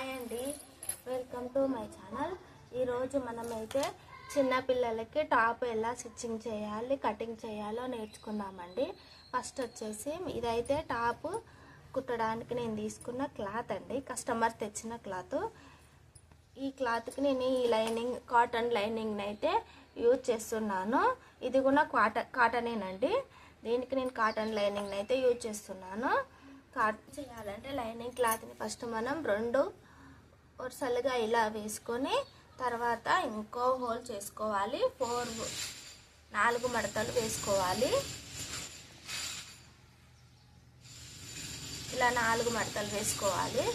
Hi అండి, welcome to my channel. ఈరోజు మనమైతే చిన్నపిల్లలకి టాప్ ఎలా స్టిచ్చింగ్ చేయాలి, కటింగ్ చేయాలో నేర్చుకుందామండి. ఫస్ట్ వచ్చేసి ఇదైతే టాప్ కుట్టడానికి నేను తీసుకున్న క్లాత్ అండి, కస్టమర్ తెచ్చిన క్లాత్. ఈ క్లాత్కి నేను ఈ లైనింగ్ కాటన్ లైనింగ్ని అయితే యూజ్ చేస్తున్నాను. ఇది కూడా కాటనేనండి. దీనికి నేను కాటన్ లైనింగ్ని అయితే యూజ్ చేస్తున్నాను. కట్ చేయాలంటే లైనింగ్ క్లాత్ని ఫస్ట్ మనం 2 వరుసలుగా ఇలా వేసుకొని తర్వాత ఇంకో హోల్ చేసుకోవాలి. 4 మడతలు వేసుకోవాలి. ఇలా 4 మడతలు వేసుకోవాలి.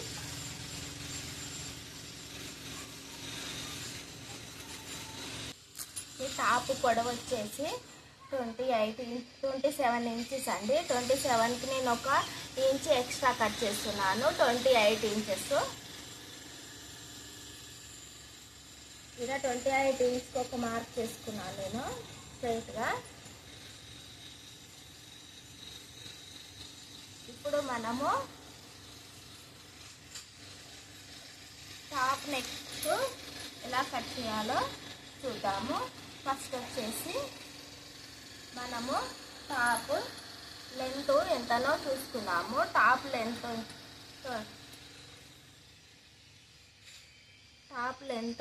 ఈ టాప్ పొడవు వచ్చేసి 27 ఇంచెస్ అండి. 27కి నేను 1 ఇంచ్ ఎక్స్ట్రా కట్ చేస్తున్నాను. 28 ఇంచెస్. ఇలా 28 ఇంచ్కి ఒక మార్క్ చేసుకున్నాను నేను స్ట్రైట్గా. ఇప్పుడు మనము టాప్ నెక్ ఎలా కట్ చేయాలో చూద్దాము. ఫస్ట్ వచ్చేసి మనము టాప్ లెంత్ ఎంతనో చూసుకున్నాము. టాప్ లెంత్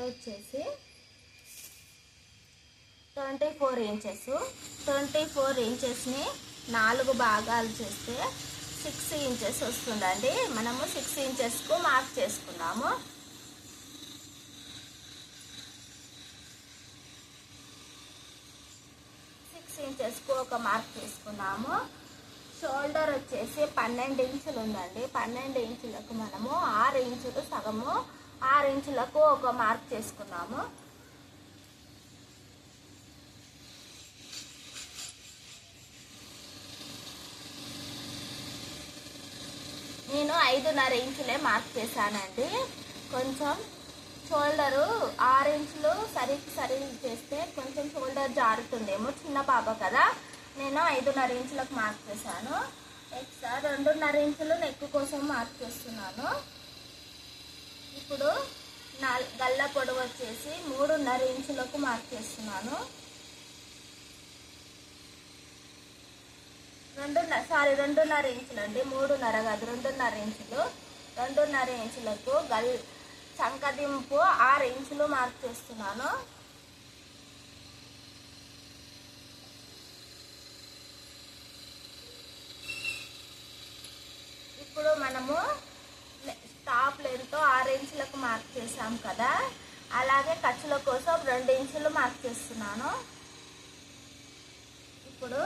వచ్చేసి 24 ఇంచెస్. 24 ఇంచెస్ని 4 భాగాలు చేస్తే 6 ఇంచెస్ వస్తుందండి. మనము 6 ఇంచెస్కు మార్క్ చేసుకున్నాము. ఇంచెస్కు ఒక మార్క్ చేసుకున్నాము. షోల్డర్ వచ్చేసి 12 ఇంచులు ఉందండి. 12 ఇంచులకు మనము 6 ఇంచులు సగము 6 ఇంచులకు ఒక మార్క్ చేసుకున్నాము. నేను 5.5 ఇంచులే మార్క్ చేశానండి. కొంచెం షోల్డరు 6 ఇంచులు సరి చేస్తే కొంచెం షోల్డర్ జారుతుందేమో, చిన్న పాప కదా. నేను 5.5 ఇంచులకు మార్క్ చేశాను. ఎక్స్ట్రా 2.5 ఇంచులు నెక్ కోసం మార్క్ చేస్తున్నాను. ఇప్పుడు గల్ల పొడవు వచ్చేసి 3.5 ఇంచులకు మార్క్ చేస్తున్నాను. 2.5 ఇంచులు అండి, 3.5 కాదు, 2.5 ఇంచులు. 2.5 ఇంచులకు చంకదింపు 6 ఇంచులు మార్క్ చేస్తున్నాను. ఇప్పుడు మనము టాప్ లెంత్ 6 ఇంచులకు మార్క్ చేసాం కదా, అలాగే ఖర్చుల కోసం 2 ఇంచులు మార్క్ చేస్తున్నాను. ఇప్పుడు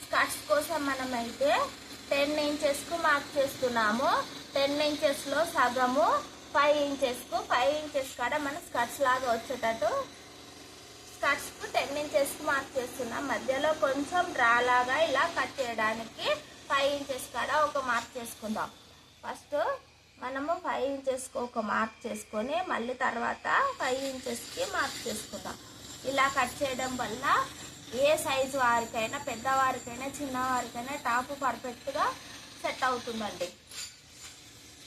స్కర్ట్స్ కోసం మనమైతే 10 ఇంచెస్కు మార్క్ చేస్తున్నాము. 10 ఇంచెస్లో సగము 5 ఇంచెస్కు 5 ఇంచెస్ కాడ మన స్కర్ట్స్ లాగా వచ్చేటట్టు స్కర్ట్స్కు 10 ఇంచెస్కు మార్క్ చేస్తున్నాం. మధ్యలో కొంచెం డ్రా లాగా ఇలా కట్ చేయడానికి 5 ఇంచెస్ కాడ ఒక మార్క్ చేసుకుందాం. ఫస్ట్ మనము 5 ఇంచెస్కి ఒక మార్క్ చేసుకొని మళ్ళీ తర్వాత 5 ఇంచెస్కి మార్క్ చేసుకుందాం. ఇలా కట్ చేయడం వల్ల ఏ సైజు వారికైనా, పెద్దవారికైనా, చిన్నవారికైనా టాప్ పర్ఫెక్ట్గా సెట్ అవుతుందండి.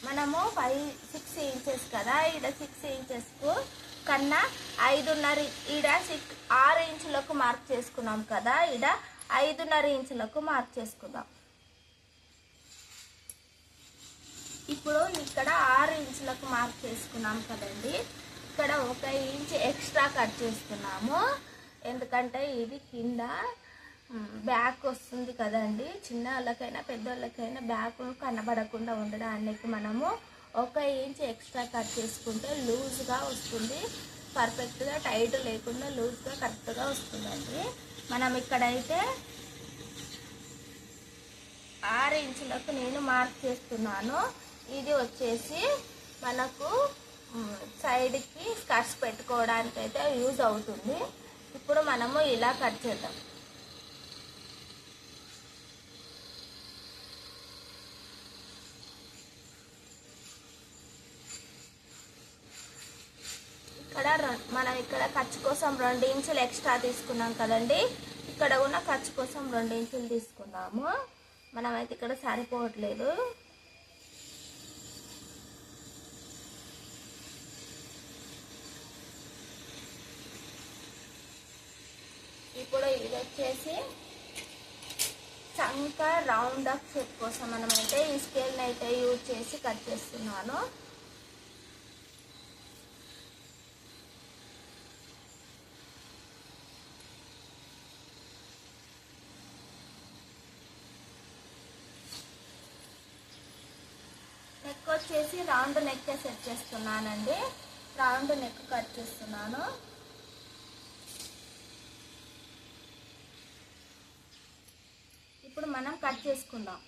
మనము 6 ఇంచెస్ కదా, ఈడ 6 ఇంచెస్కు కన్నా 5.5 ఈడ 6 ఇంచులకు మార్క్ చేసుకున్నాం కదా, ఈడ 5.5 ఇంచులకు మార్క్ చేసుకుందాం. ఇప్పుడు ఇక్కడ 6 ఇంచులకు మార్క్ చేసుకున్నాం కదండి, ఇక్కడ 1 ఇంచ్ ఎక్స్ట్రా కట్ చేస్తున్నాము. ఎందుకంటే ఇది కింద బ్యాక్ వస్తుంది కదండి, చిన్న వాళ్ళకైనా పెద్దవాళ్ళకైనా బ్యాక్ కనబడకుండా ఉండడానికి మనము 1 ఇంచ్ ఎక్స్ట్రా కట్ చేసుకుంటే లూజ్గా వస్తుంది. పర్ఫెక్ట్గా టైట్ లేకుండా లూజ్గా కరెక్ట్గా వస్తుందండి. మనం ఇక్కడైతే 6 ఇంచులకు నేను మార్క్ చేస్తున్నాను. ఇది వచ్చేసి మనకు సైడ్కి స్కర్ట్స్ పెట్టుకోవడానికి అయితే యూజ్ అవుతుంది. ఇప్పుడు మనము ఇలా కట్ చేద్దాం. మనం ఇక్కడ ఖర్చు కోసం 2 ఇంచులు ఎక్స్ట్రా తీసుకున్నాం కదండి, ఇక్కడ ఉన్న ఖర్చు కోసం 2 ఇంచులు తీసుకున్నాము. మనమైతే ఇక్కడ సరిపోవట్లేదు. వచ్చేసి చంక రౌండ్ అప్ షేప్ కోసం మనమైతే ఈ స్కేల్ని అయితే యూజ్ చేసి కట్ చేస్తున్నాను. నెక్ వచ్చేసి రౌండ్ నెక్ సెట్ చేస్తున్నానండి. రౌండ్ నెక్ కట్ చేస్తున్నాను. ఇప్పుడు మనం కట్ చేసుకుందాం.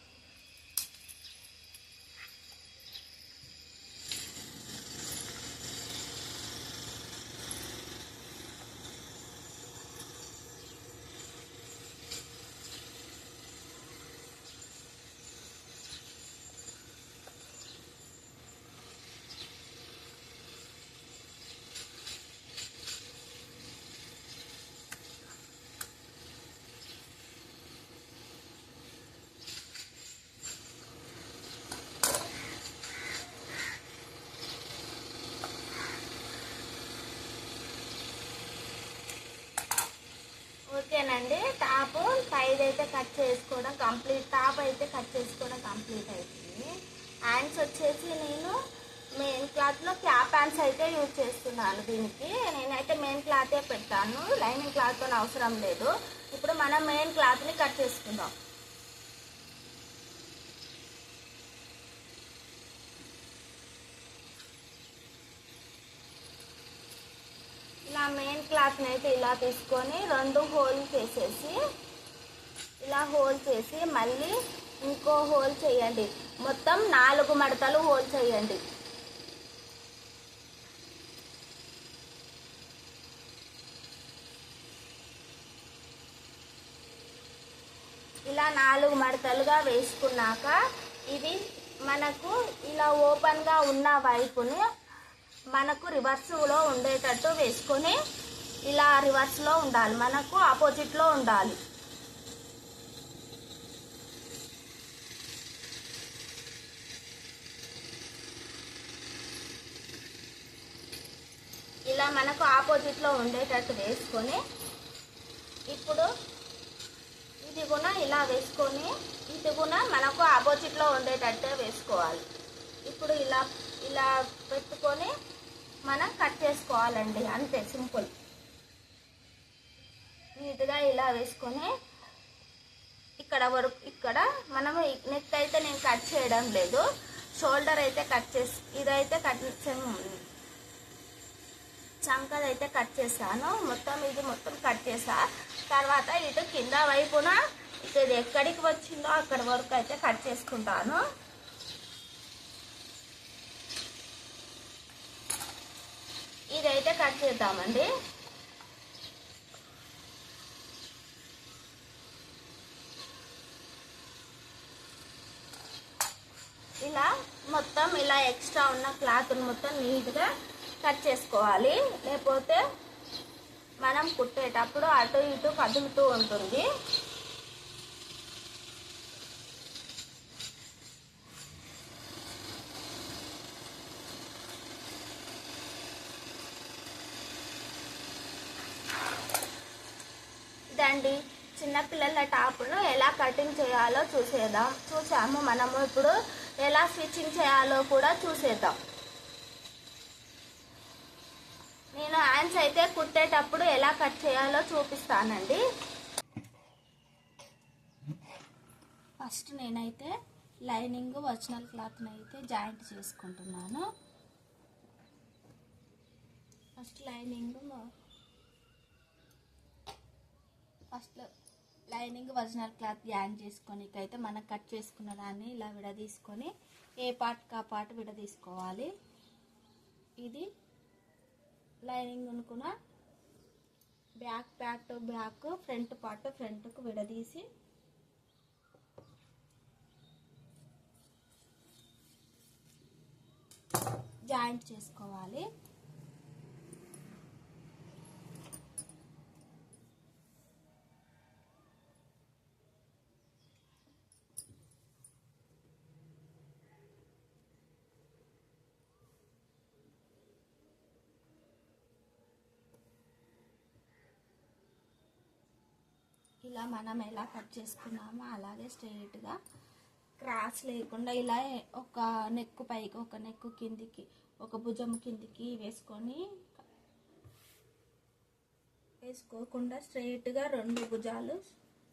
ఓకేనండి, టాప్ పైది అయితే కట్ చేసుకోవడం కంప్లీట్. టాప్ అయితే కట్ చేసుకోవడం కంప్లీట్ అవుతుంది. హ్యాండ్స్ వచ్చేసి నేను మెయిన్ క్లాత్లో క్యాప్ హ్యాండ్స్ అయితే యూజ్ చేస్తున్నాను. దీనికి నేనైతే మెయిన్ క్లాతే పెట్టాను, లైనింగ్ క్లాత్తో అవసరం లేదు. ఇప్పుడు మనం మెయిన్ క్లాత్ని కట్ చేసుకుందాం. ఇలా మెయిన్ క్లాత్ని అయితే ఇలా తీసుకొని 2 హోల్ చేసేసి ఇలా హోల్ చేసి మళ్ళీ ఇంకో హోల్ చేయండి. మొత్తం 4 మడతలు హోల్ చేయండి. ఇలా 4 మడతలుగా వేసుకున్నాక ఇది మనకు ఇలా ఓపెన్గా ఉన్న వైపుని మనకు రివర్స్లో ఉండేటట్టు వేసుకొని ఇలా రివర్స్లో ఉండాలి, మనకు ఆపోజిట్లో ఉండాలి. ఇలా మనకు ఆపోజిట్లో ఉండేటట్టు వేసుకొని ఇప్పుడు ఇది కూడా ఇలా వేసుకొని ఇది కూడా మనకు ఆపోజిట్లో ఉండేటట్టే వేసుకోవాలి. ఇప్పుడు ఇలా ఇలా పెట్టుకొని మనం కట్ చేసుకోవాలండి, అంతే సింపుల్. నీట్గా ఇలా వేసుకొని ఇక్కడ వరకు ఇక్కడ మనము నెక్ అయితే నేను కట్ చేయడం లేదు, షోల్డర్ అయితే కట్ చేసి ఇదైతే కట్ చంకదైతే కట్ చేశాను. మొత్తం ఇది మొత్తం కట్ చేసా. తర్వాత ఇటు కింద వైపున ఇది ఎక్కడికి వచ్చిందో అక్కడ వరకు అయితే కట్ చేసుకుంటాను. ఇదైతే కట్ చేద్దామండి. ఇలా మొత్తం ఇలా ఎక్స్ట్రా ఉన్న క్లాత్ని మొత్తం నీట్గా కట్ చేసుకోవాలి, లేకపోతే మనం కుట్టేటప్పుడు అటు ఇటు కదులుతూ ఉంటుంది. ఇదండి చిన్నపిల్లల టాప్ను ఎలా కటింగ్ చేయాలో చూసాము. మనము ఇప్పుడు ఎలా స్టిచ్చింగ్ చేయాలో కూడా చూసేద్దాం. నేను హ్యాండ్స్ అయితే కుట్టేటప్పుడు ఎలా కట్ చేయాలో చూపిస్తానండి. ఫస్ట్ నేనైతే లైనింగ్ ఒరిజినల్ క్లాత్ని అయితే జాయింట్ చేసుకుంటున్నాను. First lining original cloth joint చేసుకొనికైతే మనం కట్ చేసుకున్న దాన్ని ఇలా విడదీసుకొని ఏ పార్ట్ ఆ పార్ట్ విడదీసుకోవాలి. ఇది లైనింగ్ అనుకున్న back to back, front part ఫ్రంట్కు విడదీసి జాయింట్ చేసుకోవాలి. ఇలా మనం ఎలా కట్ చేసుకున్నామో అలాగే స్ట్రైట్గా క్రాస్ లేకుండా ఇలా ఒక నెక్కు పైకి ఒక నెక్కు కిందికి ఒక భుజం కిందికి వేసుకోకుండా స్ట్రైట్గా 2 భుజాలు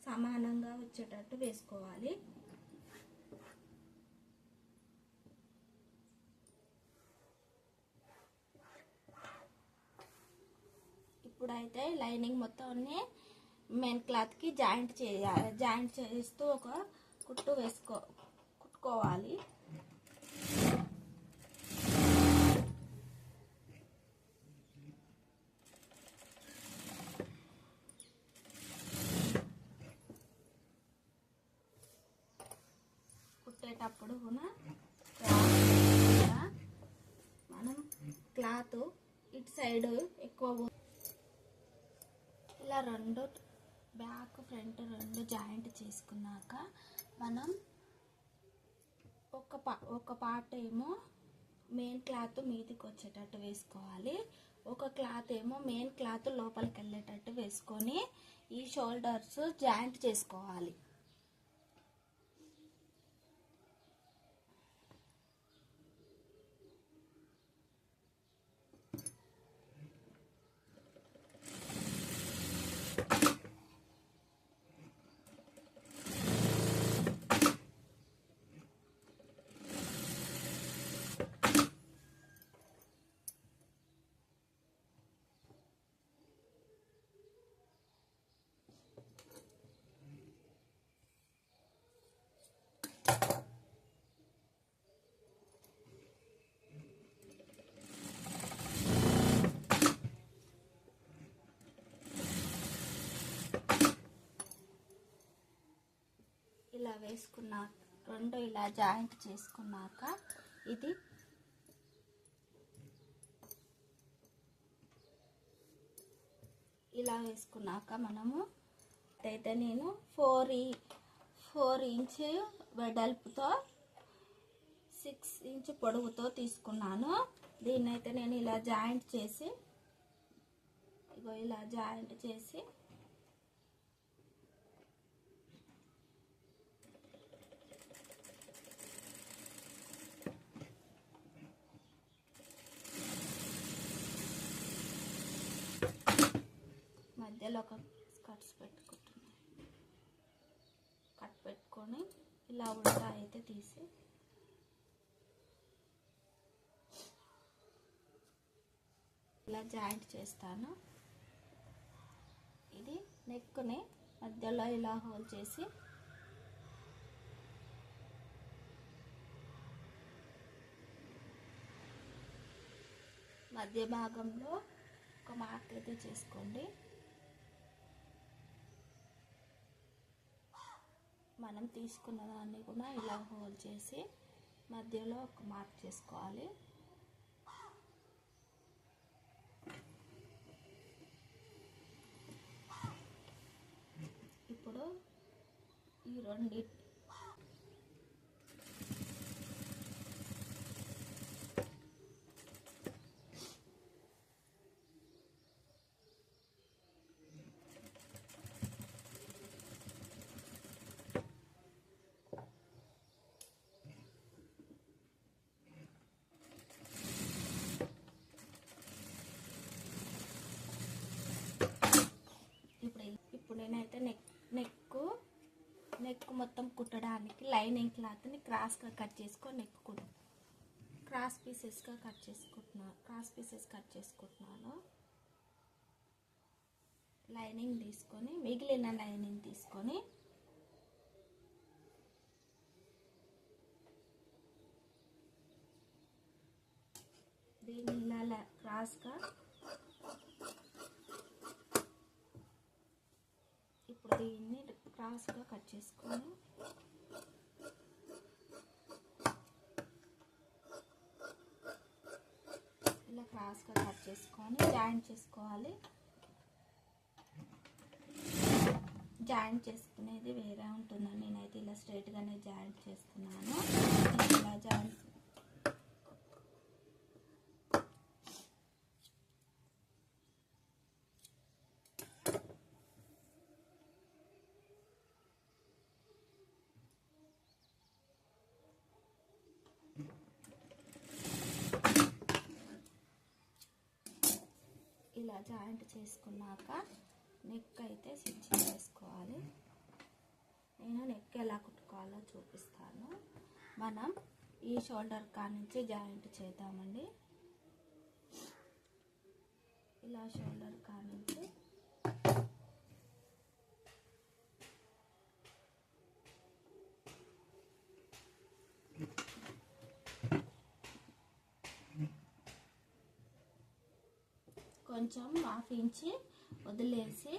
సమానంగా వచ్చేటట్టు వేసుకోవాలి. ఇప్పుడైతే లైనింగ్ మొత్తాన్ని మెయిన్ క్లాత్కి జాయింట్ చేస్తూ ఒక కుట్టు కుట్టుకోవాలి. కుట్టేటప్పుడు కూడా మనం క్లాత్ ఇటు సైడ్ ఎక్కువ ఇలా 2 బ్యాక్ ఫ్రంట్ 2 జాయింట్ చేసుకున్నాక మనం ఒక పార్ట్ ఏమో మెయిన్ క్లాత్ మీదకి వచ్చేటట్టు వేసుకోవాలి. ఒక క్లాత్ ఏమో మెయిన్ క్లాత్ లోపలికి వెళ్ళేటట్టు వేసుకొని ఈ షోల్డర్స్ జాయింట్ చేసుకోవాలి. ఇలా వేసుకున్నాక 2 ఇలా జాయింట్ చేసుకున్నాక ఇది ఇలా వేసుకున్నాక మనము అయితే నేను 4 ఇంచ్ వెడల్పుతో 6 ఇంచ్ పొడవుతో తీసుకున్నాను. దీన్ని అయితే నేను ఇలా జాయింట్ చేసి ఇలా జాయింట్ చేసి మధ్యలో ఒక కట్ పెట్టుకొని ఇలా ఉల్టా అయితే తీసి ఇలా జాయింట్ చేస్తాను. ఇది నెక్ని మధ్యలో ఇలా హోల్ చేసి మధ్య భాగంలో ఒక మార్క్ అయితే చేసుకోండి. మనం తీసుకున్న దాన్ని కూడా ఇలా హోల్ చేసి మధ్యలో ఒక మార్క్ చేసుకోవాలి. ఇప్పుడు ఈ రెండింటి ఇప్పుడు నేనైతే నెక్ మొత్తం కుట్టడానికి లైనింగ్ క్లాత్ని క్రాస్గా కట్ చేసుకొని క్రాస్ పీసెస్ కట్ చేసుకుంటున్నాను. లైనింగ్ తీసుకొని మిగిలిన లైనింగ్ తీసుకొని దీన్ని ఇలా క్రాస్గా ఇప్పుడు దీన్ని క్రాస్గా కట్ చేసుకొని ఇలా క్రాస్గా కట్ చేసుకొని జాయింట్ చేసుకోవాలి. జాయింట్ చేసుకునేది వేరే ఉంటుందని నేనైతే ఇలా స్ట్రైట్గానే జాయింట్ చేస్తున్నాను. ఇలా జాయింట్ ఇలా జాయింట్ చేసుకున్నాక నెక్ అయితే స్టిచ్చింగ్ చేసుకోవాలి. నేను నెక్ ఎలా కుట్టుకోవాలో చూపిస్తాను. మనం ఈ షోల్డర్ కానుంచి జాయింట్ చేద్దామండి. ఇలా షోల్డర్ కానుంచి కొంచెం హాఫ్ ఇంచి వదిలేసి,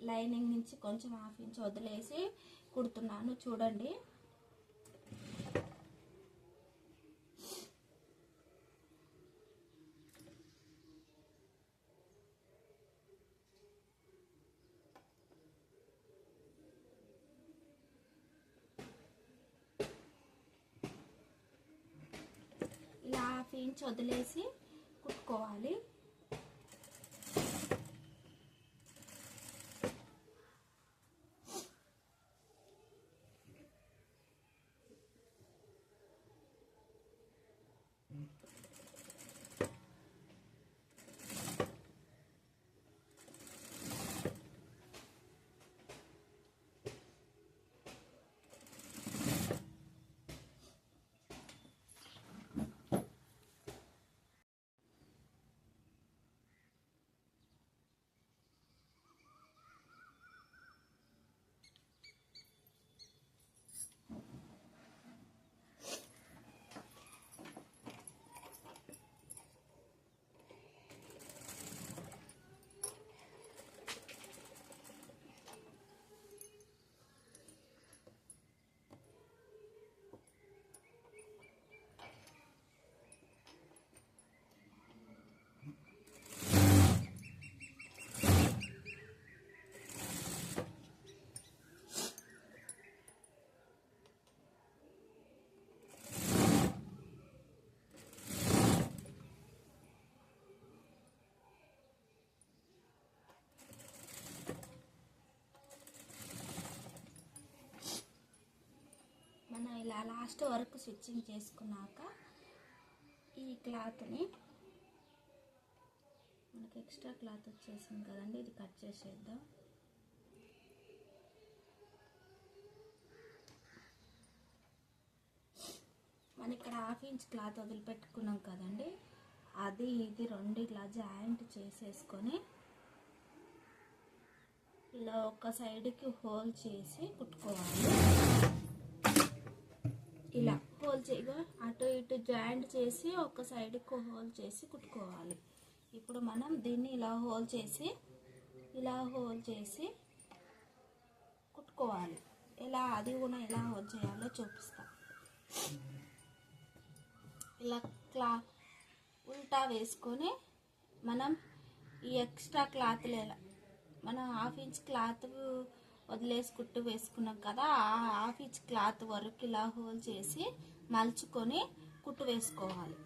లైనింగ్ నుంచి కొంచెం హాఫ్ ఇంచ్ వదిలేసి కుడుతున్నాను. చూడండి, ఇలా హాఫ్ ఇంచ్ వదిలేసి కుట్టుకోవాలి. మనం ఇలా లాస్ట్ వరకు స్టిచ్చింగ్ చేసుకున్నాక ఈ క్లాత్ని, మనకి ఎక్స్ట్రా క్లాత్ వచ్చేసింది కదండి, ఇది కట్ చేసేద్దాం. మనం ఇక్కడ హాఫ్ ఇంచ్ క్లాత్ వదిలిపెట్టుకున్నాం కదండి, అది ఇది రెండు ఇలా జాయింట్ చేసేసుకొని ఇలా ఒక సైడ్కి హోల్ చేసి కుట్టుకోవాలి. ఇలా హోల్ చేయగా అటు ఇటు జాయింట్ చేసి ఒక సైడ్కి హోల్ చేసి కుట్టుకోవాలి. ఇప్పుడు మనం దీన్ని ఇలా హోల్ చేసి కుట్టుకోవాలి. ఇలా అది కూడా ఎలా హోల్ చేయాలో చూపిస్తా. ఇలా ఉల్టా వేసుకొని మనం ఈ ఎక్స్ట్రా క్లాత్ మనం హాఫ్ ఇంచ్ క్లాత్ వదిలేసి కుట్టు వేసుకున్నాం కదా, ఆ హాఫ్ ఇంచ్ క్లాత్ వరకు ఇలా హోల్ చేసి మలుచుకొని కుట్టు వేసుకోవాలి.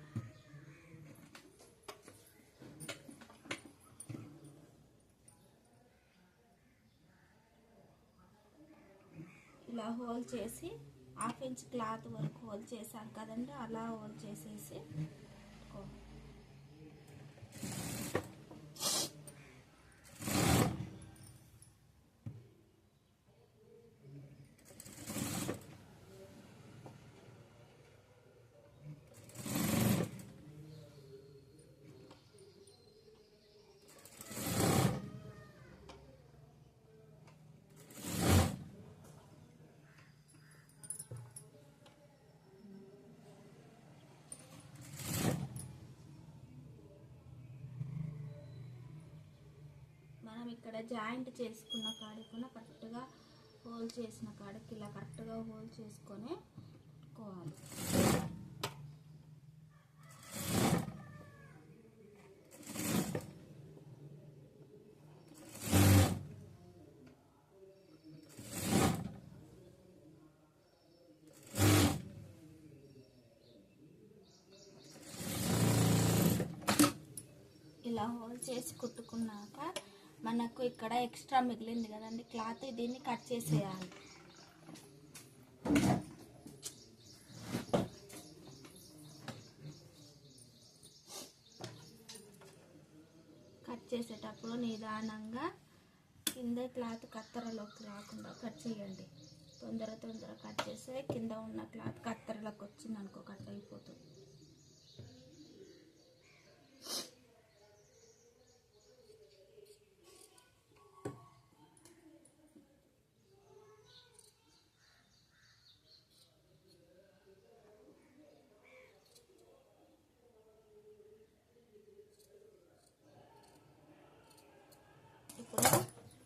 ఇలా హోల్ చేసి హాఫ్ ఇంచ్ క్లాత్ వరకు హోల్ చేసాం కదండి, అలా హోల్ చేసేసి మనం ఇక్కడ జాయింట్ చేసుకున్న కాడికి కరెక్ట్గా హోల్ చేసిన కాడికి ఇలా కరెక్ట్గా హోల్ చేసుకొని పెట్టుకోవాలి. ఇలా హోల్ చేసి కుట్టుకున్నాక మనకు ఇక్కడ ఎక్స్ట్రా మిగిలింది కదండి క్లాత్, దీన్ని కట్ చేసేయాలి. కట్ చేసేటప్పుడు నిదానంగా కింద క్లాత్ కత్తెరలోకి రాకుండా కట్ చేయండి. తొందర కట్ చేస్తే కింద ఉన్న క్లాత్ కత్తెరలోకి వచ్చింది అనుకో కట్ అయిపోతుంది. ఇప్పుడు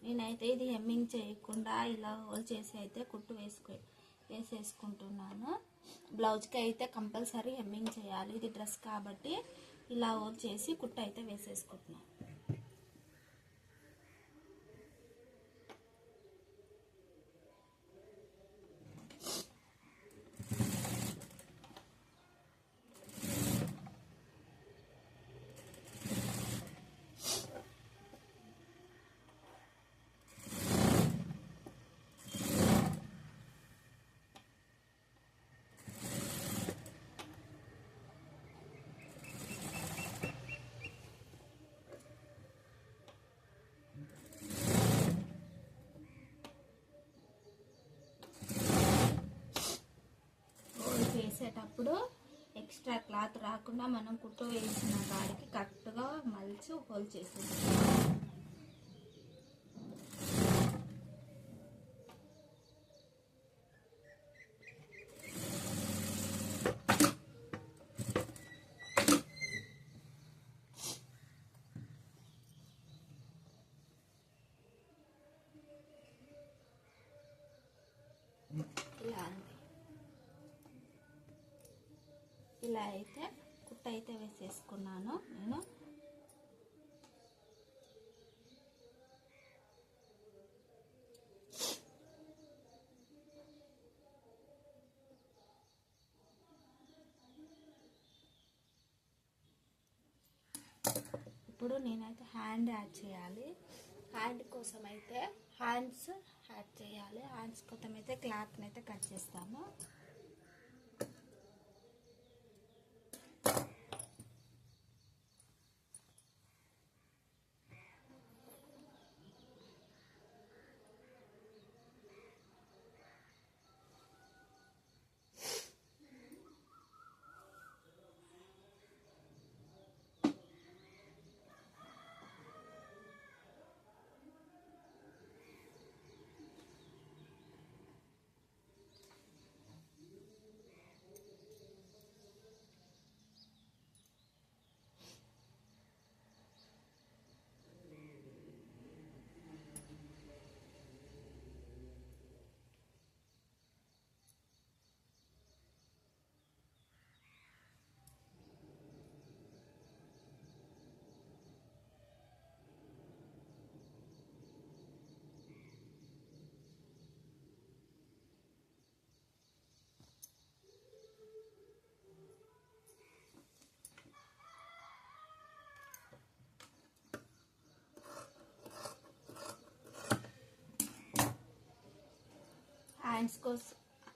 నేనైతే ఇది హెమ్మింగ్ చేయకుండా ఇలా హోల్ చేసి అయితే కుట్టు వేసేసుకుంటున్నాను. బ్లౌజ్కి అయితే కంపల్సరీ హెమ్మింగ్ చేయాలి, ఇది డ్రెస్ కాబట్టి ఇలా హోల్ చేసి కుట్టు అయితే వేసేసుకుంటున్నాను. వేసేటప్పుడు ఎక్స్ట్రా క్లాత్ రాకుండా మనం కుట్టు వేసిన కాడికి కరెక్ట్గా మలిచి హోల్ చేసేది. ఇలా అయితే కుట్టు అయితే వేసేసుకున్నాను నేను. ఇప్పుడు నేనైతే హ్యాండ్ యాడ్ చేయాలి. హ్యాండ్ కోసం అయితే హ్యాండ్స్ యాడ్ చేయాలి. హ్యాండ్స్ కోసం అయితే క్లాత్ని అయితే కట్ చేస్తాను.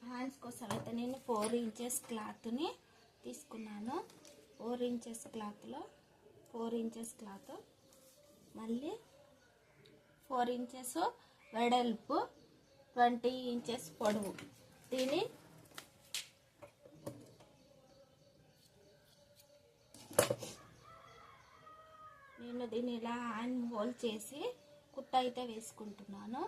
హ్యాండ్స్ కోసం అయితే నేను 4 ఇంచెస్ క్లాత్ని తీసుకున్నాను. 4 ఇంచెస్ క్లాత్లో 4 ఇంచెస్ క్లాత్, మళ్ళీ 4 ఇంచెస్ వెడల్పు, 20 ఇంచెస్ పొడవు. నేను దీన్ని ఇలా హ్యాండ్ హోల్ చేసి కుట్ట అయితే వేసుకుంటున్నాను.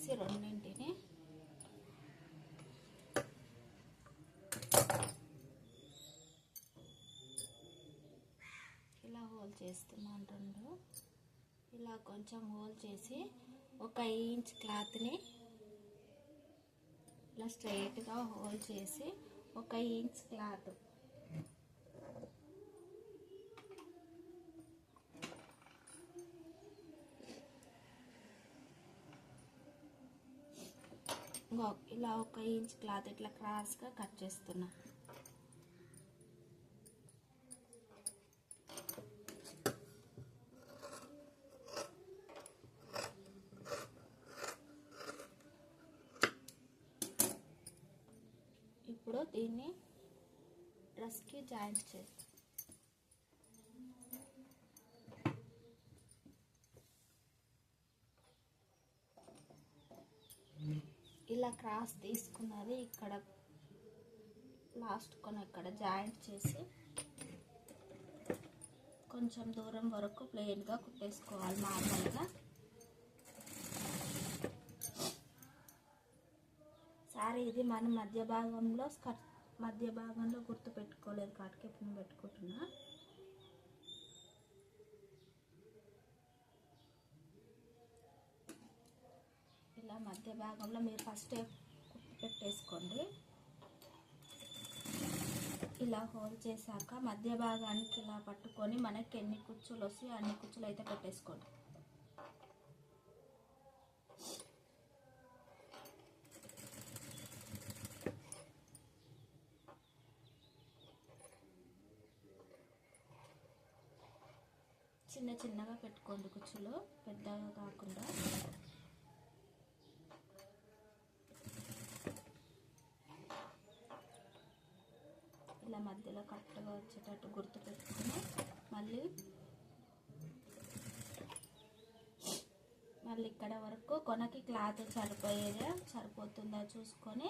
చేసి రెండింటిని ఇలా హోల్ చేస్తున్నాను. రెండు ఇలా కొంచెం హోల్ చేసి 1 ఇంచ్ క్లాత్ని ఇలా స్ట్రైట్గా హోల్ చేసి 1 ఇంచ్ క్లాత్ ఇలా 1 ఇంచ్ క్లాత్ ఇట్లా క్రాస్గా కట్ చేస్తున్నా. ఇప్పుడు దీన్ని డ్రెస్కి జాయింట్ చేస్తాం. ఇలా క్రాస్ తీసుకున్నది ఇక్కడ లాస్ట్ ఇక్కడ జాయింట్ చేసి కొంచెం దూరం వరకు ప్లెయిన్గా కుట్టేసుకోవాలి నార్మల్గా. సారీ ఇది మనం మధ్య భాగంలో గుర్తు పెట్టుకోలేదు కాబట్టి ఇప్పుడు పెట్టుకుంటున్నా. ఇలా మధ్య భాగంలో మీరు ఫస్ట్ కుట్టు పెట్టేసుకోండి. ఇలా హోల్ చేశాక మధ్య భాగానికి ఇలా పట్టుకొని మనకి ఎన్ని కుచ్చులు వస్తాయి అన్ని కుచ్చులు అయితే పెట్టేసుకోండి. చిన్న చిన్నగా పెట్టుకోండి కుచ్చులు, పెద్దగా కాకుండా. ఇలా మధ్యలో కరెక్ట్గా వచ్చేటట్టు గుర్తు పెట్టుకొని మళ్ళీ ఇక్కడ వరకు కొనకి క్లాత్ సరిపోతుందా చూసుకొని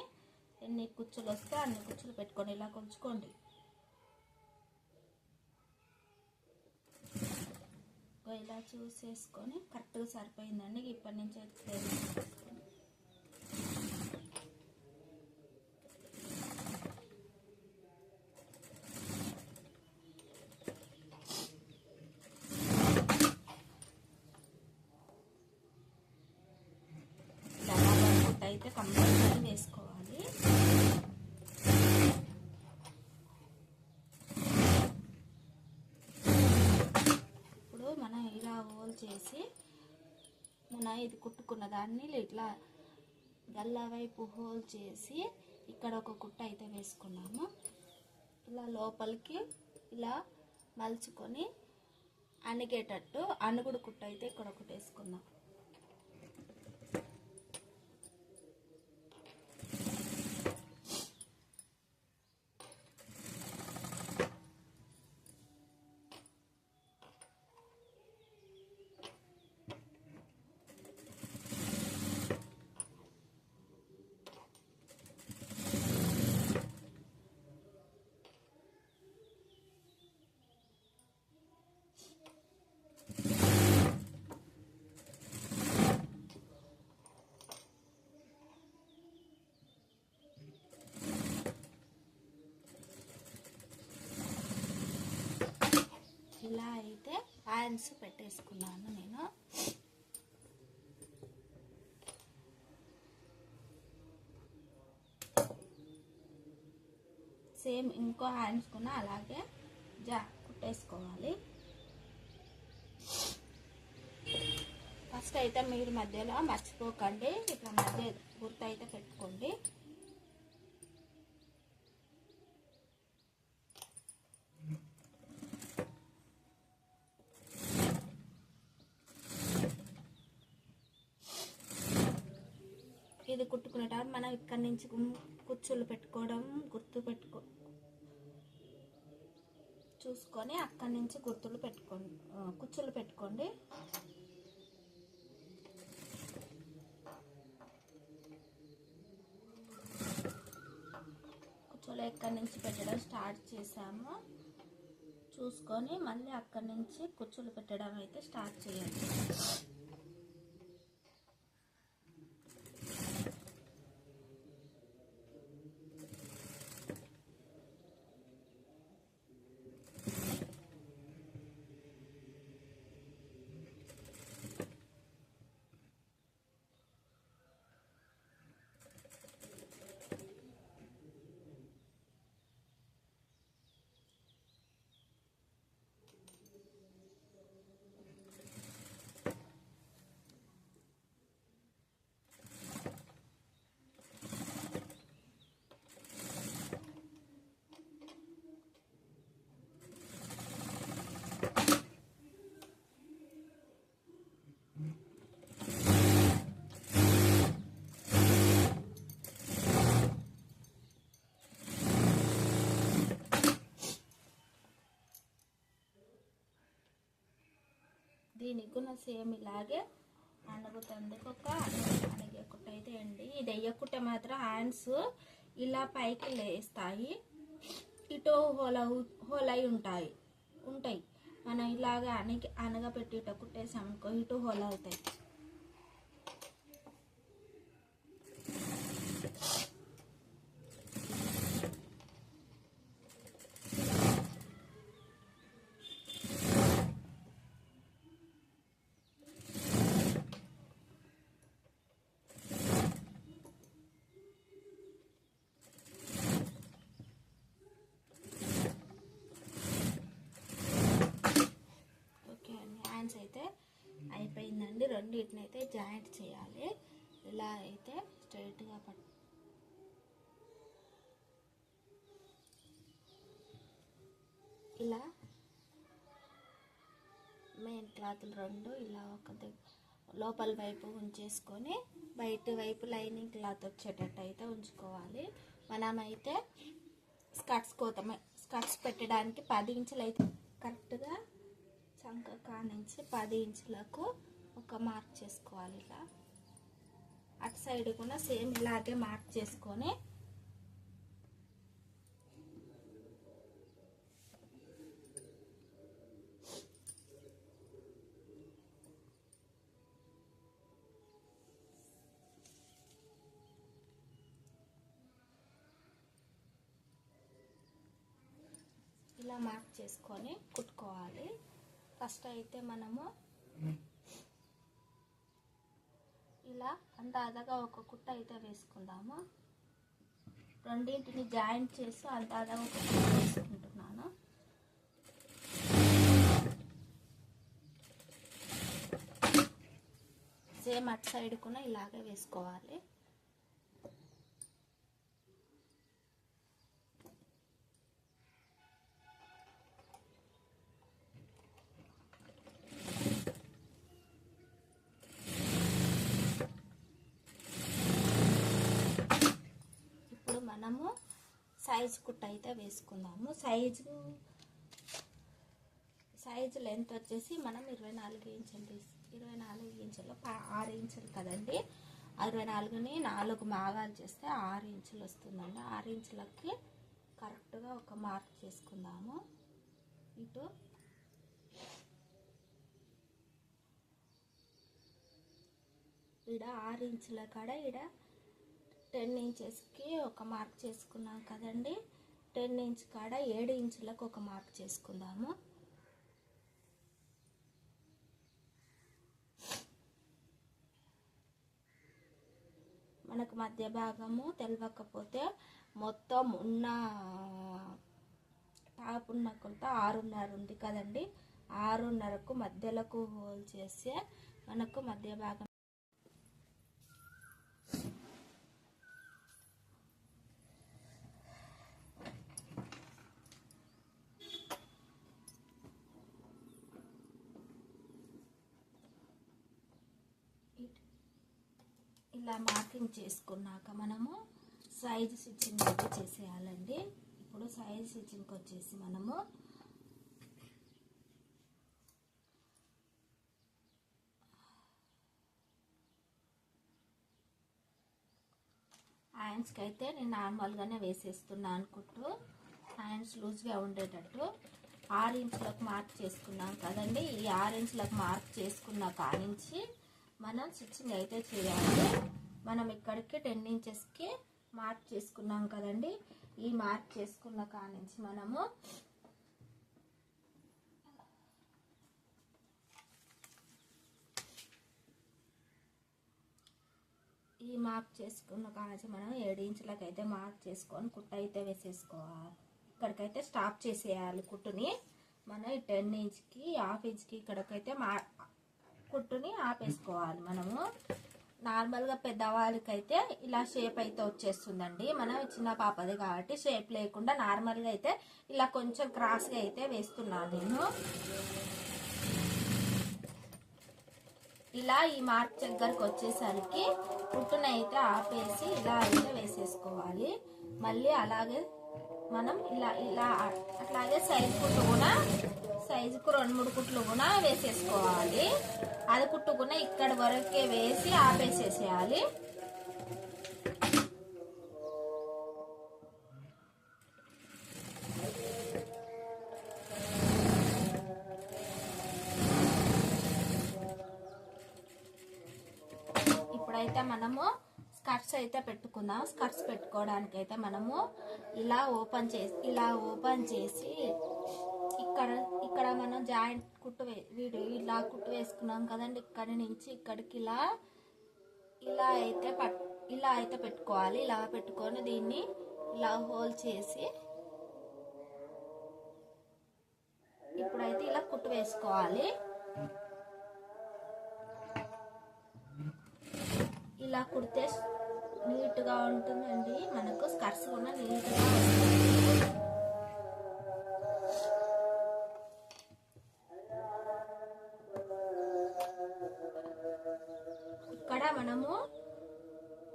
ఎన్ని కుచ్చులు వస్తే అన్ని కుచ్చులు పెట్టుకొని ఇలా కొలుచుకోండి. ఇలా చూసేసుకొని కరెక్ట్గా సరిపోయిందండి. ఇప్పటి నుంచి అయితే కంపల్సరీ వేసుకోవాలి. ఇప్పుడు మనం ఇలా హోల్ చేసి ఇది కుట్టుకున్న దాన్ని ఇట్లా గల్లా వైపు హోల్ చేసి ఇక్కడ ఒక కుట్ట అయితే వేసుకున్నాము. ఇలా లోపలికి ఇలా మలుచుకొని అణిగేటట్టు అణుగుడు కుట్ట అయితే ఇక్కడ ఒకటి వేసుకున్నాం. ఇలా అయితే హ్యాండ్స్ పెట్టేసుకున్నాను నేను. సేమ్ ఇంకో హ్యాండ్స్ కూడా అలాగే కుట్టేసుకోవాలి. ఫస్ట్ అయితే మీరు మధ్యలో మర్చిపోకండి, ఇట్లా మధ్య గుర్తు అయితే పెట్టుకోండి. ఇది కుట్టుకునేటప్పుడు మనం ఇక్కడి నుంచి కుచ్చులు పెట్టుకోవడం చూసుకొని అక్కడి నుంచి కుచ్చులు పెట్టుకోండి. కుచ్చులు ఎక్కడి నుంచి పెట్టడం స్టార్ట్ చేసాము చూసుకొని మళ్ళీ అక్కడి నుంచి కుచ్చులు పెట్టడం అయితే స్టార్ట్ చేయండి. దీనికి కూడా సేమ్ ఇలాగే అణుగుతందుకు ఒక అణిగే కుట్ట అయితే అండి. ఇది వెయ్యకుట్ట మాత్రం హ్యాండ్స్ ఇలా పైకి లేస్తాయి, ఇటు హోల్ అయి ఉంటాయి. మనం ఇలాగ అనగపెట్టి ఇటు కుట్టేసామనుకో ఇటు హోల్ అవుతాయి. అయితే అయిపోయిందండి. రెండింటిని అయితే జాయింట్ చేయాలి. ఇలా అయితే స్ట్రైట్గా ఇలా మెయిన్ క్లాత్లు రెండు ఇలా ఒక లోపల వైపు ఉంచేసుకొని బయట వైపు లైనింగ్ క్లాత్ వచ్చేటట్టు అయితే ఉంచుకోవాలి. మనమైతే స్కర్ట్స్ పెట్టడానికి 10 ఇంచులు అయితే కరెక్ట్గా చంక కానించి 10 ఇంచులకు ఒక మార్క్ చేసుకోవాలి. ఇలా అటు సైడ్ కూడా సేమ్ ఇలాగే మార్క్ చేసుకొని ఇలా మార్క్ చేసుకొని కుట్టుకోవాలి. ఫస్ట్ అయితే మనము ఇలా అందాదగా ఒక కుట్ట అయితే వేసుకుందాము. రెండింటిని జాయింట్ చేసి అందాదగా ఒక కుట్ట వేసుకుంటున్నాను. సేమ్ అటు సైడ్ కూడా ఇలాగే వేసుకోవాలి. మనము సైజు కుట్ట అయితే వేసుకుందాము. సైజు లెంత్ వచ్చేసి మనం 24 ఇంచులు 24 ఇంచులు 6 ఇంచులు కదండి. 24ని 4 భాగాలు చేస్తే 6 ఇంచులు వస్తుందండి. 6 ఇంచులకి కరెక్ట్గా ఒక మార్క్ చేసుకుందాము. ఇటు ఈడ 6 ఇంచుల కాడ ఈడ 10 ఇంచెస్కి ఒక మార్క్ చేసుకున్నాం కదండి. 10 ఇంచ్ కాడ 7 ఇంచులకు ఒక మార్క్ చేసుకుందాము. మనకు మధ్య భాగము తెలియకపోతే మొత్తం ఉన్న టాప్ ఉన్న కొలత 6.5 ఉంది కదండి. 6.5కు మధ్యలకు హోల్ చేస్తే మనకు మధ్య భాగం ఇలా మార్కింగ్ చేసుకున్నాక మనము సైజ్ స్టిచ్చింగ్ అయితే చేసేయాలండి. ఇప్పుడు సైజ్ స్టిచ్చింగ్కి వచ్చేసి మనము హ్యాండ్స్కి అయితే నేను నార్మల్గానే వేసేస్తున్నాను అనుకుంటూ హ్యాండ్స్ లూజ్గా ఉండేటట్టు 6 ఇంచులకు మార్క్ చేసుకున్నాం కదండి. ఈ 6 ఇంచులకు మార్క్ చేసుకున్న కానించి మనం స్టిచ్చింగ్ అయితే చేయాలి. మనం ఇక్కడికి 10 ఇంచెస్కి మార్క్ చేసుకున్నాం కదండి. ఈ మార్క్ చేసుకున్న కానించి మనము ఈ మార్క్ చేసుకున్న కానించి మనం 7 ఇంచులకు అయితే మార్క్ చేసుకొని కుట్ట అయితే వేసేసుకోవాలి. ఇక్కడికైతే స్టాప్ చేసేయాలి కుట్టుని. మనం ఈ 10 ఇంచ్కి 1/2 ఇంచ్కి ఇక్కడికైతే కుట్టుని ఆపేసుకోవాలి. మనము నార్మల్గా పెద్దవాళ్ళకైతే ఇలా షేప్ అయితే వచ్చేస్తుందండి. మనం చిన్న పాపది కాబట్టి షేప్ లేకుండా నార్మల్గా అయితే ఇలా కొంచెం క్రాస్గా అయితే వేస్తున్నాను నేను. ఇలా ఈ మార్క్ దగ్గరకు వచ్చేసరికి కుట్టునైతే ఆపేసి ఇలా అయితే వేసేసుకోవాలి. మళ్ళీ అలాగే మనం ఇలా అట్లాగే సైజు కుట్టు కూడా సైజుకు 2-3 కుట్లు కూడా వేసేసుకోవాలి. అది కుట్టు కూడా ఇక్కడ వరకే వేసి ఆపేసేసేయాలి. ఇప్పుడైతే మనము స్కర్ట్స్ అయితే పెట్టుకుందాం. స్కర్ట్స్ పెట్టుకోవడానికి అయితే మనము ఇలా ఓపెన్ చేసి ఇక్కడ మనం జాయింట్ కుట్టు ఇలా కుట్టు వేసుకున్నాం కదండి. ఇక్కడి నుంచి ఇక్కడికి ఇలా అయితే పెట్టుకోవాలి. ఇలా పెట్టుకొని దీన్ని ఇలా హోల్ చేసి ఇప్పుడైతే ఇలా కుట్టు వేసుకోవాలి. ఇలా కుడితే నీట్గా ఉంటుందండి. మనకు స్కర్ట్స్ కూడా నీట్గా వస్తుంది.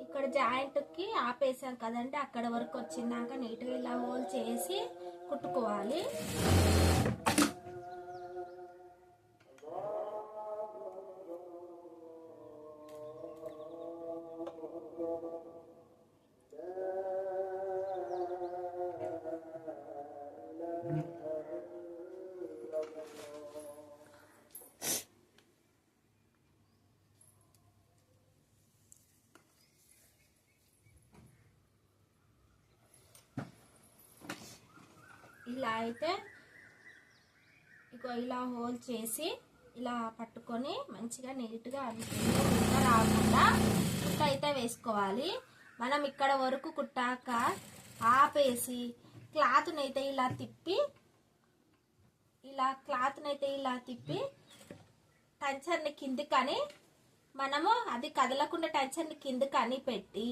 ఇక్కడ జాయింట్ కి ఆపేసాం కదండి, అక్కడ వరకు వచ్చిందాక నీట్గా ఇలా హోల్ చేసి కుట్టుకోవాలి. ఇలా అయితే ఇలా హోల్ చేసి ఇలా పట్టుకొని మంచిగా నీట్గా ఇంకా రాకుండా కుట్ట అయితే వేసుకోవాలి. మనం ఇక్కడ వరకు కుట్టాక ఆపేసి క్లాత్నైతే ఇలా తిప్పి టెన్షన్ని కిందికని మనము అది కదలకుండా టెన్షన్ని కిందికని పెట్టి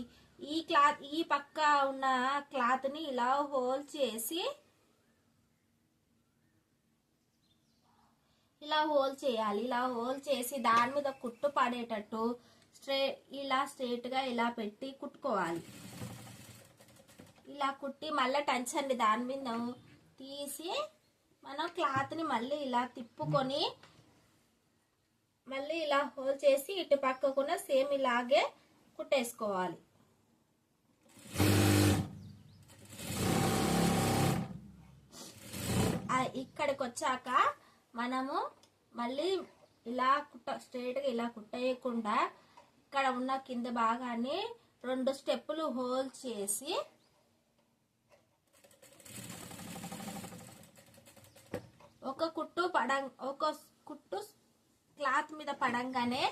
ఈ పక్క ఉన్న క్లాత్ని ఇలా హోల్ చేసి ఇలా హోల్ చేయాలి. ఇలా హోల్ చేసి దాని మీద కుట్టు పడేటట్టు స్ట్రైట్గా ఇలా పెట్టి కుట్టుకోవాలి. ఇలా కుట్టి మళ్ళీ టెన్షన్ని దాని మీద తీసి మనం క్లాత్ని మళ్ళీ ఇలా తిప్పుకొని మళ్ళీ ఇలా హోల్ చేసి ఇటు పక్కకున్న సేమ్ ఇలాగే కుట్టేసుకోవాలి. ఇక్కడికి వచ్చాక మనము మళ్ళీ ఇలా స్ట్రైట్గా ఇలా కుట్టేయకుండా ఇక్కడ ఉన్న కింద భాగాన్ని 2 స్టెప్పులు హోల్ చేసి ఒక కుట్టు క్లాత్ మీద పడంగానే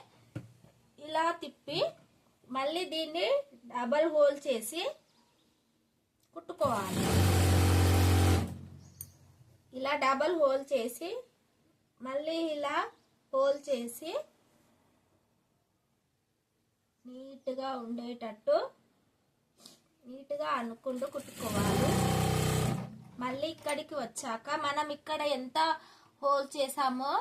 ఇలా తిప్పి మళ్ళీ దీన్ని డబల్ హోల్ చేసి కుట్టుకోవాలి. ఇలా డబల్ హోల్ చేసి మళ్ళీ ఇలా హోల్ చేసి నీట్గా ఉండేటట్టు నీట్గా అనుకుంటూ కుట్టుకోవాలి. మళ్ళీ ఇక్కడికి వచ్చాక మనం ఇక్కడ ఎంత హోల్ చేసామో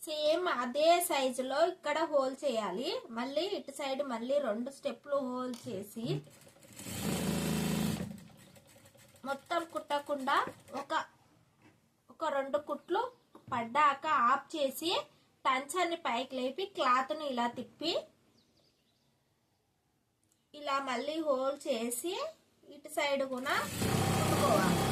సేమ్ అదే సైజులో ఇక్కడ హోల్ చేయాలి. మళ్ళీ ఇటు సైడ్ మళ్ళీ 2 స్టెప్లు హోల్ చేసి మొత్తం కుట్టకుండా ఒక 2 కుట్లు పడ్డాక ఆఫ్ చేసి టెన్షన్ని పైకి లేపి క్లాత్ని ఇలా తిప్పి ఇలా మళ్ళీ హోల్ చేసి ఇటు సైడ్ కూడా కుట్టుకోవాలి.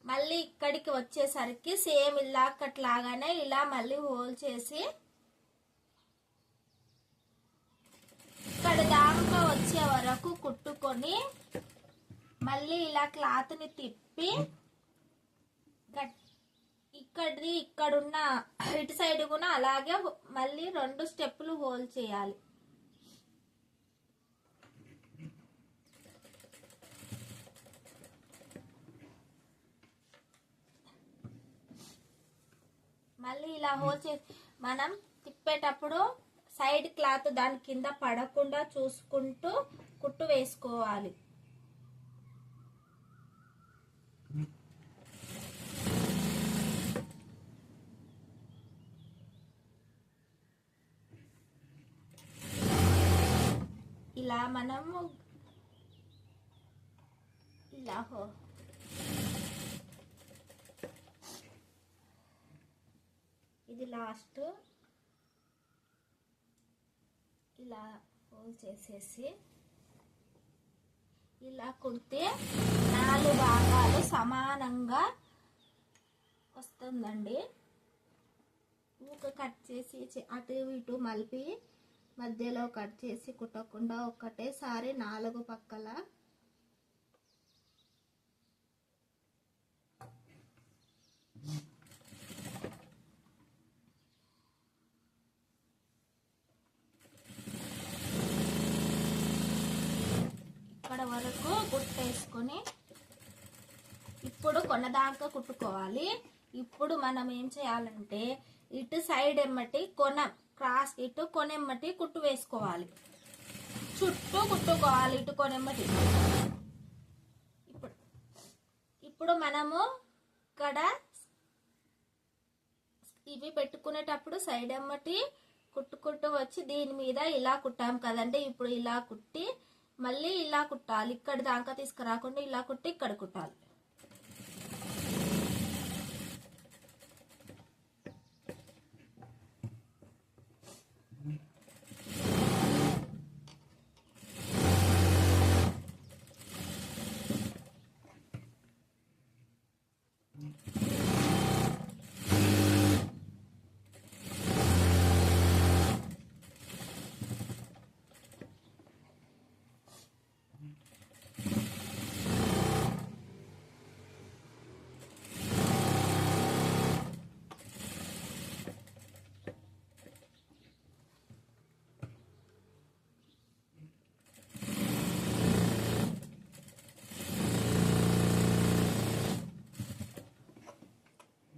మళ్ళీ ఇక్కడికి వచ్చేసరికి సేమ్ ఇలాగనే ఇలా మళ్ళీ హోల్ చేసి ఇక్కడ దాకా వచ్చే వరకు కుట్టుకొని మళ్ళీ ఇలా క్లాత్ని తిప్పి ఇక్కడున్న ఇటు సైడ్ కూడా అలాగే మళ్ళీ 2 స్టెప్పులు హోల్ చేయాలి. మళ్ళీ ఇలా హోల్ చేసి మనం తిప్పేటప్పుడు సైడ్ క్లాత్ దాని కింద పడకుండా చూసుకుంటూ కుట్టు వేసుకోవాలి. మనం ఇలా ఇది లాస్ట్ ఇలా హోల్ చేసేసి ఇలా కుడితే 4 భాగాలు సమానంగా వస్తుందండి. ఊక కట్ చేసి అటు ఇటు మలిపి మధ్యలో కట్ చేసి కుట్టకుండా ఒకటేసారి 4 పక్కల ఇక్కడ వరకు కుట్టేసుకొని ఇప్పుడు కొనదాకా కుట్టుకోవాలి. ఇప్పుడు మనం ఏం చేయాలంటే ఇటు సైడ్ ఎమ్మటి కొన క్రాస్ ఇటు కొనెమ్మటి కుట్టు వేసుకోవాలి. చుట్టూ కుట్టుకోవాలి ఇటు కొనెమ్మటి. ఇప్పుడు మనము ఇక్కడ ఇవి పెట్టుకునేటప్పుడు సైడ్ ఎమ్మటి కుట్టుకుంటూ వచ్చి దీని మీద ఇలా కుట్టాం కదండి. ఇప్పుడు ఇలా కుట్టి మళ్ళీ ఇలా కుట్టాలి. ఇక్కడ దాకా తీసుకురాకుండా ఇలా కుట్టి ఇక్కడ కుట్టాలి.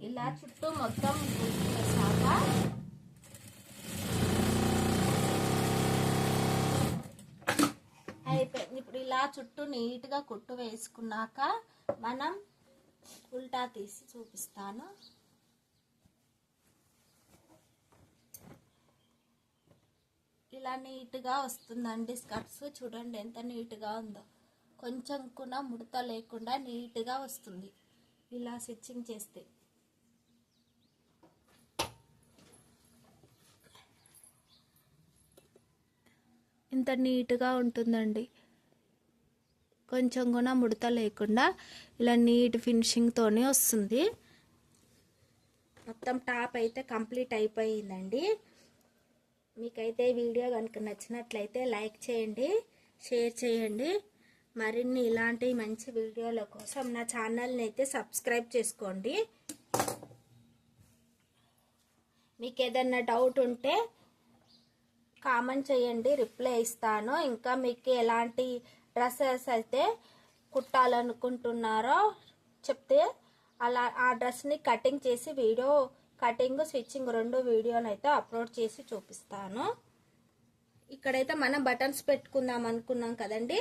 ఇలా చుట్టూ మొత్తం వేసాక అయిపోయింది. ఇప్పుడు ఇలా చుట్టూ నీట్గా కుట్టు వేసుకున్నాక మనం ఉల్టా తీసి చూపిస్తాను. ఇలా నీట్గా వస్తుందండి స్కర్ట్స్. చూడండి ఎంత నీట్గా ఉందో. కొంచెం కూడా ముడత లేకుండా నీట్గా వస్తుంది ఇలా స్టిచ్చింగ్ చేస్తే. ఇంత నీట్గా ఉంటుందండి. కొంచెం కూడా ముడత లేకుండా ఇలా నీట్ ఫినిషింగ్తోనే వస్తుంది. మొత్తం టాప్ అయితే కంప్లీట్ అయిపోయిందండి. మీకైతే వీడియో కనుక నచ్చినట్లయితే లైక్ చేయండి, షేర్ చేయండి. మరిన్ని ఇలాంటి మంచి వీడియోల కోసం నా ఛానల్ని అయితే సబ్స్క్రైబ్ చేసుకోండి. మీకు ఏదన్నా డౌట్ ఉంటే కామెంట్ చేయండి, రిప్లై ఇస్తాను. ఇంకా మీకు ఎలాంటి డ్రెస్సెస్ అయితే కుట్టాలనుకుంటున్నారో చెప్తే అలా ఆ డ్రెస్ని కటింగ్ చేసి వీడియో కటింగ్ స్టిచ్చింగ్ 2 వీడియోలు అయితే అప్లోడ్ చేసి చూపిస్తాను. ఇక్కడైతే మనం బటన్స్ పెట్టుకుందాం అనుకున్నాం కదండి.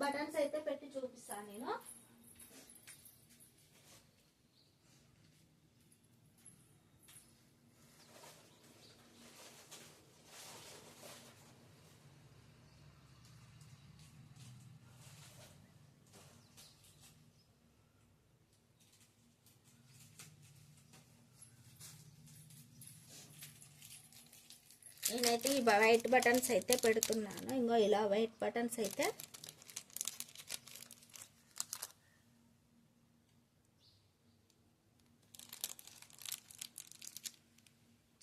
బటన్స్ అయితే పెట్టి చూపిస్తాను నేను. నేనైతే ఈ వైట్ బటన్స్ అయితే పెడుతున్నాను. ఇంకో ఇలా వైట్ బటన్స్ అయితే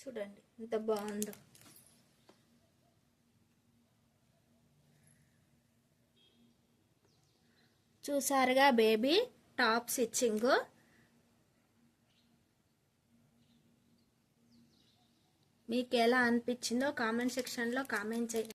చూడండి ఎంత బాగుందో. చూసారుగా బేబీ టాప్ స్టిచ్చింగ్. మీకు ఎలా అనిపించిందో కామెంట్ సెక్షన్లో కామెంట్ చేయండి.